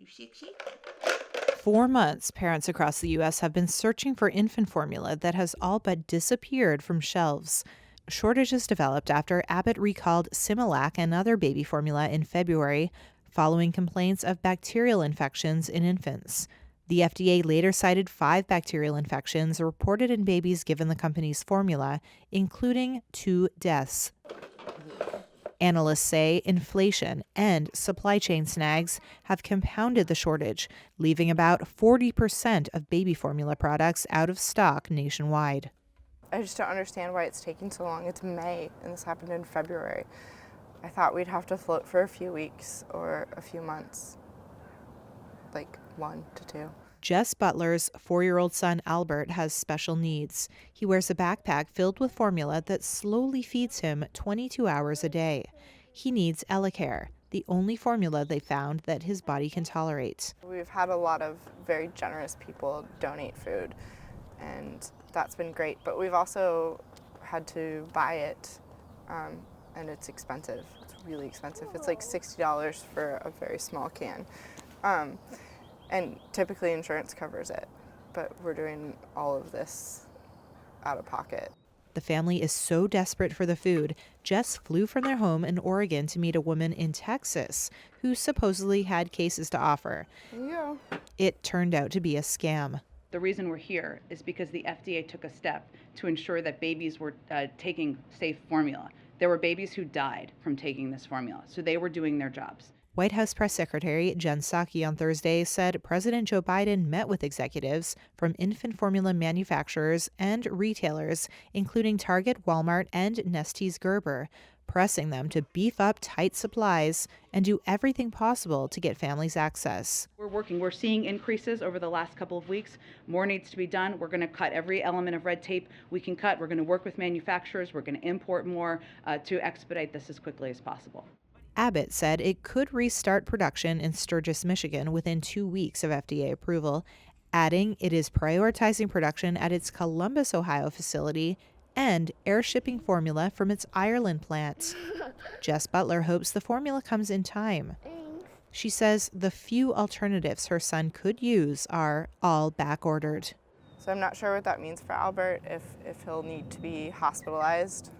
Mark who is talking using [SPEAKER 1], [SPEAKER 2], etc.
[SPEAKER 1] shake, shake.
[SPEAKER 2] 4 months, parents across the U.S. have been searching for infant formula that has all but disappeared from shelves. Shortages developed after Abbott recalled Similac and other baby formula in February, following complaints of bacterial infections in infants. The FDA later cited 5 bacterial infections reported in babies given the company's formula, including 2 deaths. Analysts say inflation and supply chain snags have compounded the shortage, leaving about 40% of baby formula products out of stock nationwide.
[SPEAKER 3] I just don't understand why it's taking so long. It's May, and this happened in February. I thought we'd have to float for a few weeks or a few months, like 1 to 2.
[SPEAKER 2] Jess Butler's 4-year-old son Albert has special needs. He wears a backpack filled with formula that slowly feeds him 22 hours a day. He needs Elecare, the only formula they found that his body can tolerate.
[SPEAKER 3] We've had a lot of very generous people donate food, and that's been great. But we've also had to buy it, and it's expensive. It's really expensive. It's like $60 for a very small can. And typically insurance covers it, but we're doing all of this out of pocket.
[SPEAKER 2] The family is so desperate for the food, Jess flew from their home in Oregon to meet a woman in Texas who supposedly had cases to offer.
[SPEAKER 3] Yeah.
[SPEAKER 2] It turned out to be a scam.
[SPEAKER 4] The reason we're here is because the FDA took a step to ensure that babies were taking safe formula. There were babies who died from taking this formula, so they were doing their jobs.
[SPEAKER 2] White House Press Secretary Jen Psaki on Thursday said President Joe Biden met with executives from infant formula manufacturers and retailers, including Target, Walmart, and Nestle's Gerber, pressing them to beef up tight supplies and do everything possible to get families access.
[SPEAKER 4] We're seeing increases over the last couple of weeks. More needs to be done. We're going to cut every element of red tape we can cut. We're going to work with manufacturers. We're going to import more to expedite this as quickly as possible.
[SPEAKER 2] Abbott said it could restart production in Sturgis, Michigan within 2 weeks of FDA approval, adding it is prioritizing production at its Columbus, Ohio facility and air shipping formula from its Ireland plant. Jess Butler hopes the formula comes in time. She says the few alternatives her son could use are all back-ordered.
[SPEAKER 3] So I'm not sure what that means for Albert, if he'll need to be hospitalized